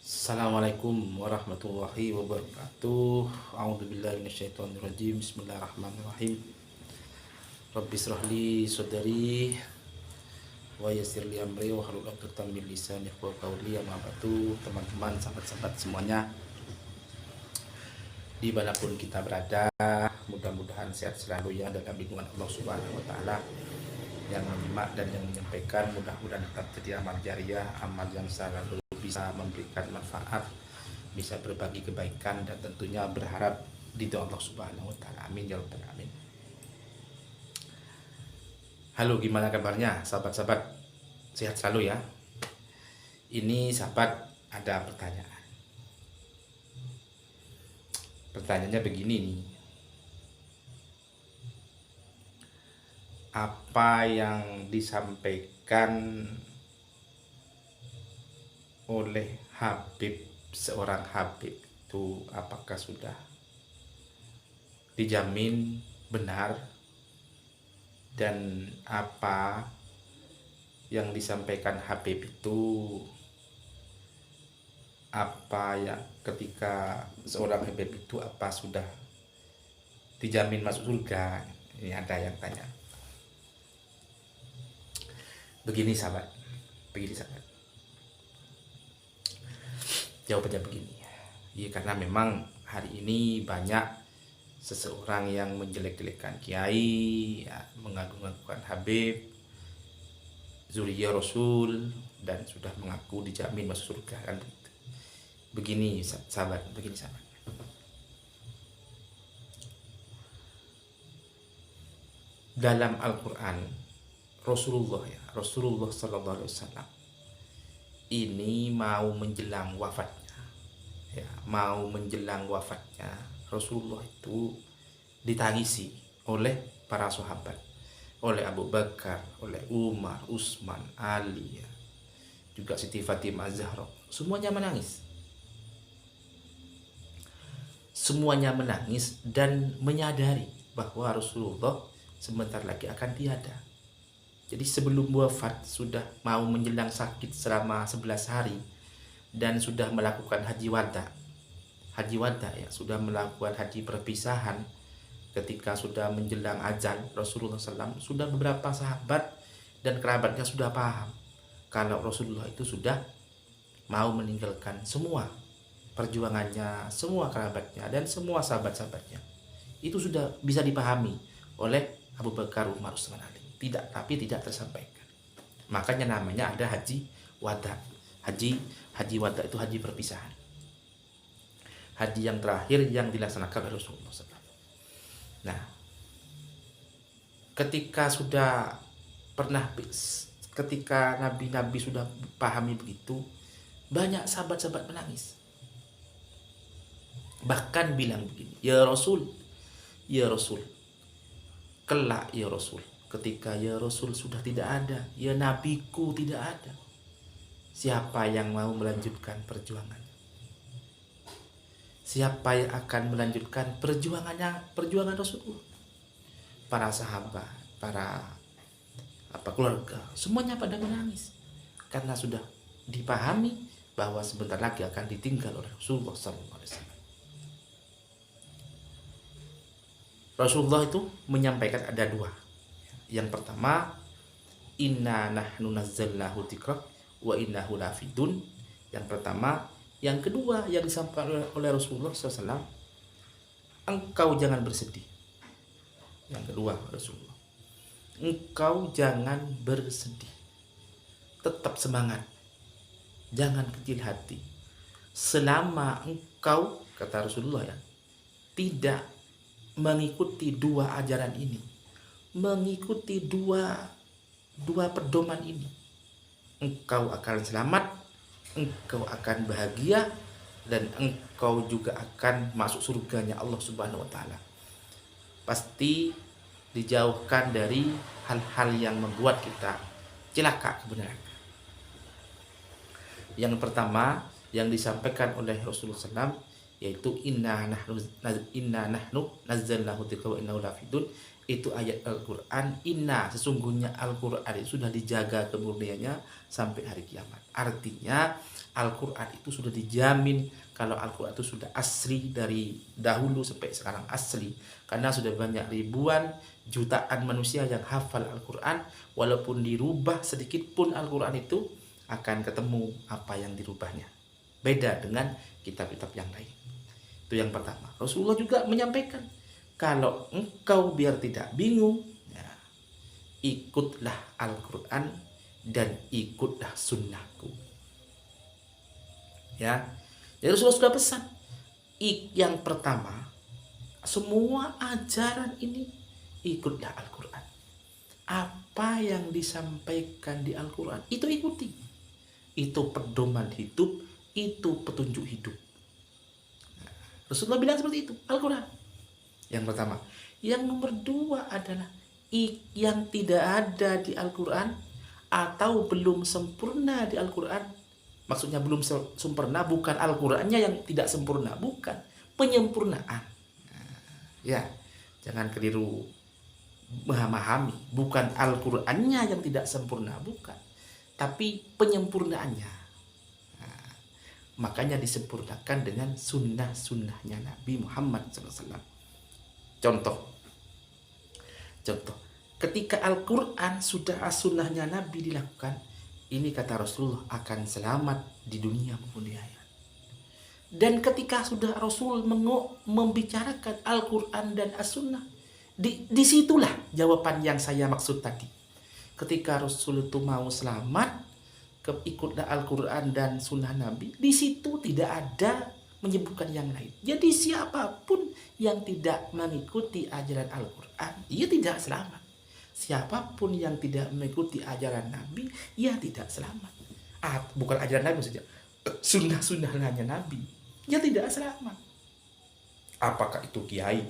Assalamualaikum warahmatullahi wabarakatuh. A'udzubillahi minasyaitonirrajim. Bismillahirrahmanirrahim. Rabbi israhli sadri wa yassirli amri wahlul 'uqdatam min lisani yafqahu qawli. Amma ba'du, teman-teman, sahabat-sahabat semuanya, dimanapun kita berada, mudah-mudahan sehat selalu ya dalam lindungan Allah Subhanahu wa taala. Yang menyimak dan yang menyampaikan mudah-mudahan tetap jadi amal jariah, amal yang selalu bisa memberikan manfaat, bisa berbagi kebaikan, dan tentunya berharap ridho Allah Subhanahu wa taala. Amin ya rabbal alamin. Halo, gimana kabarnya sahabat-sahabat? Sehat selalu ya. Ini sahabat ada pertanyaan. Pertanyaannya begini nih. Apa yang disampaikan oleh Habib, seorang Habib itu apakah sudah dijamin benar, dan apa yang disampaikan Habib itu apa ya, ketika seorang Habib itu apa sudah dijamin masuk surga? Ini ada yang tanya. Begini sahabat, jawabannya begini. Ya, karena memang hari ini banyak seseorang yang menjelek-jelekan kiai, ya, mengagung-agungkan Habib, zuriyah Rasul, dan sudah mengaku dijamin masuk surga kan. Begini sahabat. Dalam Al-Quran, Rasulullah Sallallahu Alaihi Wasallam ini mau menjelang wafatnya, Rasulullah itu ditangisi oleh para sahabat, oleh Abu Bakar, oleh Umar, Utsman, Ali, ya, juga Siti Fatimah Zahra. Semuanya menangis dan menyadari bahwa Rasulullah sebentar lagi akan tiada. Jadi sebelum wafat sudah mau menjelang sakit selama 11 hari dan sudah melakukan haji wada ya, sudah melakukan haji perpisahan. Ketika sudah menjelang ajal Rasulullah SAW, sudah beberapa sahabat dan kerabatnya sudah paham kalau Rasulullah itu sudah mau meninggalkan semua perjuangannya, semua kerabatnya, dan semua sahabat-sahabatnya. Itu sudah bisa dipahami oleh Abu Bakar, Umar, Utsman, Ali. Tapi tidak tersampaikan. Makanya namanya ada haji wada. Haji wada itu haji perpisahan. Haji yang terakhir yang dilaksanakan oleh Rasulullah SAW. Nah, ketika Nabi sudah pahami begitu, banyak sahabat-sahabat menangis. Bahkan bilang begini, ya Rasul, kelak ya Rasul, ketika ya Rasul sudah tidak ada, ya Nabiku tidak ada, siapa yang mau melanjutkan perjuangan? Siapa yang akan melanjutkan perjuangan Rasulullah? Para sahabat, para keluarga, semuanya pada menangis karena sudah dipahami bahwa sebentar lagi akan ditinggal oleh Rasulullah SAW. Rasulullah itu menyampaikan ada dua. Yang pertama, inna nahnu nazzalnahu dzikra wa innahu lafidun. Yang pertama. Yang kedua yang disampaikan oleh Rasulullah SAW, engkau jangan bersedih. Yang kedua, Rasulullah, engkau jangan bersedih, tetap semangat, jangan kecil hati. Selama engkau, kata Rasulullah ya, tidak mengikuti dua ajaran ini, mengikuti dua pedoman ini, engkau akan selamat, engkau akan bahagia, dan engkau juga akan masuk surganya Allah Subhanahu wa taala. Pasti dijauhkan dari hal-hal yang membuat kita celaka kebenaran. Yang pertama yang disampaikan oleh Rasulullah SAW, yaitu inna nahnu nazzalnahu dzikra wa innahu lahafidun. Itu ayat Al-Qur'an. Inna, sesungguhnya Al-Qur'an itu sudah dijaga kemurniannya sampai hari kiamat. Artinya Al-Qur'an itu sudah dijamin kalau Al-Qur'an itu sudah asli dari dahulu sampai sekarang asli, karena sudah banyak ribuan jutaan manusia yang hafal Al-Qur'an. Walaupun dirubah sedikit pun Al-Qur'an itu akan ketemu apa yang dirubahnya. Beda dengan kitab-kitab yang lain. Itu yang pertama. Rasulullah juga menyampaikan, kalau engkau biar tidak bingung, ya, ikutlah Al-Quran dan ikutlah sunnahku. Ya, jadi Rasulullah sudah pesan. Yang pertama, semua ajaran ini ikutlah Al-Quran. Apa yang disampaikan di Al-Quran itu ikuti. Itu pedoman hidup, itu petunjuk hidup. Rasulullah bilang seperti itu, Al-Quran. Yang pertama. Yang nomor dua adalah yang tidak ada di Al-Quran atau belum sempurna di Al-Quran. Maksudnya belum sempurna, bukan Al-Qurannya yang tidak sempurna, bukan, penyempurnaan. Ya, jangan keliru memahami. Bukan Al-Qurannya yang tidak sempurna, bukan, tapi penyempurnaannya. Makanya disempurnakan dengan sunnah-sunnahnya Nabi Muhammad SAW. Contoh, ketika Al-Quran sudah sunnahnya Nabi dilakukan, ini kata Rasulullah akan selamat di dunia maupun di akhirat. Dan ketika sudah Rasul membicarakan Al-Quran dan As-Sunnah, disitulah jawaban yang saya maksud tadi. Ketika Rasul itu mau selamat, ikutlah Al-Quran dan Sunnah Nabi, di situ tidak ada menyebutkan yang lain. Jadi siapapun yang tidak mengikuti ajaran Al-Quran, ia tidak selamat. Siapapun yang tidak mengikuti ajaran Nabi, ia tidak selamat. Bukan ajaran Nabi saja, sunnah-sunnahnya Nabi, ia tidak selamat. Apakah itu kiai,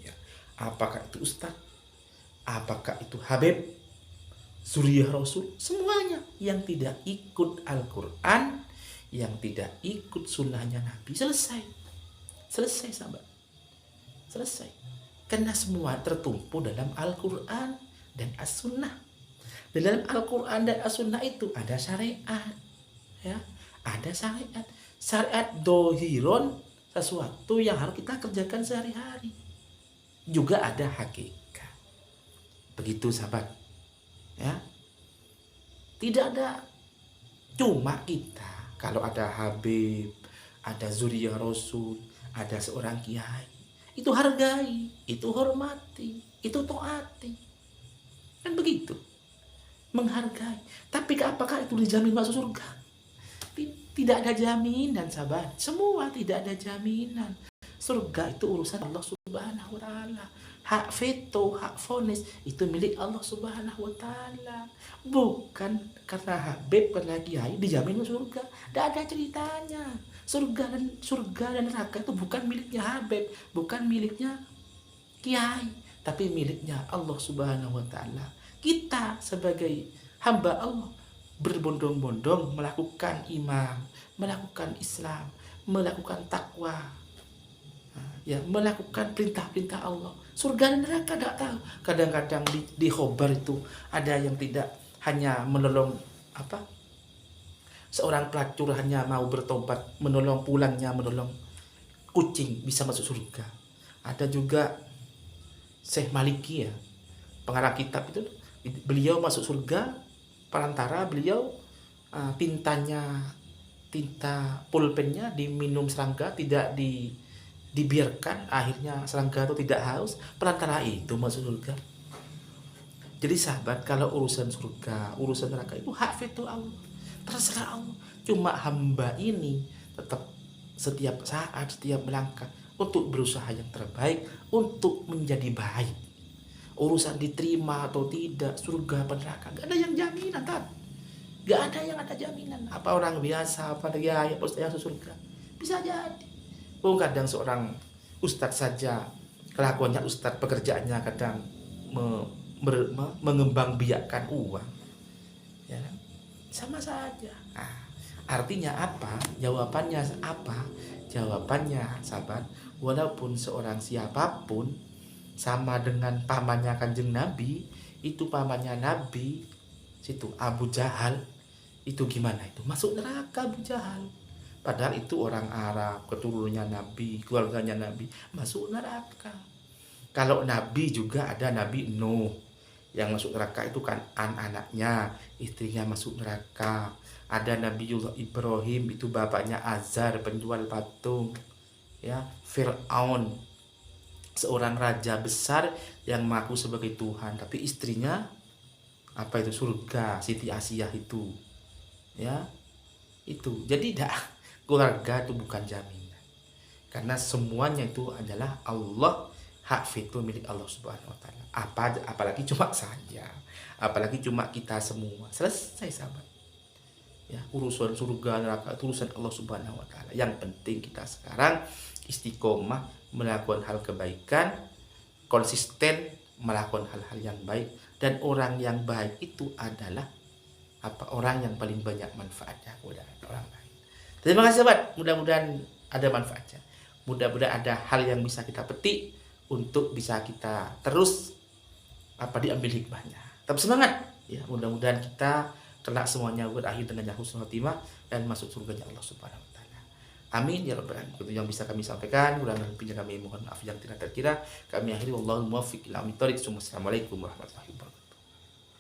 ya, apakah itu ustaz, apakah itu habib, suriah Rasul, semuanya yang tidak ikut Al-Quran, yang tidak ikut sunnahnya Nabi, selesai sahabat, selesai. Karena semua tertumpu dalam Al-Quran dan As-Sunnah. Dalam Al-Quran dan As-Sunnah itu ada syariat, ya, ada syariat dohiron, sesuatu yang harus kita kerjakan sehari-hari. Juga ada hakikat. Begitu sahabat, ya. Tidak ada cuma kita. Kalau ada habib, ada zuriyah Rasul, ada seorang kiai, itu hargai, itu hormati, itu taati. Kan begitu. Menghargai. Tapi apakah itu dijamin masuk surga? Tidak ada jaminan, sahabat. Semua tidak ada jaminan. Surga itu urusan Allah Subhanahu wa taala. Hak veto, hak vonis itu milik Allah Subhanahu wa taala. Bukan karena habib, karena kiai dijamin surga. Tidak ada ceritanya. Surga dan neraka itu bukan miliknya habib, bukan miliknya kiai, tapi miliknya Allah Subhanahu wa taala. Kita sebagai hamba Allah berbondong-bondong melakukan iman, melakukan Islam, melakukan takwa, ya, melakukan perintah-perintah Allah. Surga dan neraka tidak tahu. Kadang-kadang di khobar itu ada yang tidak hanya menolong seorang pelacur hanya mau bertobat, menolong pulangnya, menolong kucing bisa masuk surga. Ada juga Syekh Maliki, ya, pengarang kitab itu, beliau masuk surga perantara beliau tinta pulpennya diminum serangga, tidak dibiarkan, akhirnya serangga itu tidak haus, perantara itu masuk surga. Jadi sahabat, kalau urusan surga, urusan neraka itu hak veto Allah, terserah Allah. Cuma hamba ini tetap setiap saat, setiap melangkah untuk berusaha yang terbaik, untuk menjadi baik. Urusan diterima atau tidak, surga apa neraka, gak ada yang jaminan, kan? Gak ada yang ada jaminan. Apa orang biasa, apa dia yang masuk surga, bisa jadi. Kadang seorang ustadz saja, kelakuannya ustadz, pekerjaannya kadang mengembangbiakkan uang, ya, sama saja. Artinya apa? Jawabannya apa? Jawabannya, sahabat, walaupun seorang siapapun sama dengan pamannya Kanjeng Nabi, itu pamannya Nabi, situ Abu Jahal, itu gimana itu? Masuk neraka Abu Jahal. Padahal itu orang Arab, keturunannya Nabi, keluarganya Nabi, masuk neraka. Kalau Nabi juga ada Nabi Nuh, yang masuk neraka itu kan anaknya, istrinya masuk neraka. Ada Nabiullah Ibrahim, itu bapaknya Azar, penjual patung. Ya, Fir'aun, seorang raja besar yang mengaku sebagai Tuhan, tapi istrinya apa itu, surga, Siti Asiyah itu. Ya, itu. Jadi keluarga itu bukan jaminan. Karena semuanya itu adalah Allah, hak veto milik Allah Subhanahu wa taala. Apalagi cuma saja, apalagi cuma kita semua. Selesai, sahabat. Ya, urusan surga neraka itu urusan Allah Subhanahu wa taala. Yang penting kita sekarang istiqomah melakukan hal kebaikan, konsisten melakukan hal-hal yang baik, dan orang yang baik itu adalah orang yang paling banyak manfaatnya kepada orang lain. Terima kasih, sahabat. Mudah-mudahan ada manfaatnya. Mudah-mudahan ada hal yang bisa kita petik untuk bisa kita terus diambil hikmahnya. Tetap semangat ya. Mudah-mudahan kita kelak semuanya berakhir dengan yang husnul khotimah dan masuk surganya Allah Subhanahu wa taala. Amin ya rabbal alamin. Itu yang bisa kami sampaikan. Kurang lebihnya kami mohon maaf yang tidak terkira. Kami akhiri, wallahul muwaffiq ila aqwamit thoriq. Assalamualaikum warahmatullahi wabarakatuh.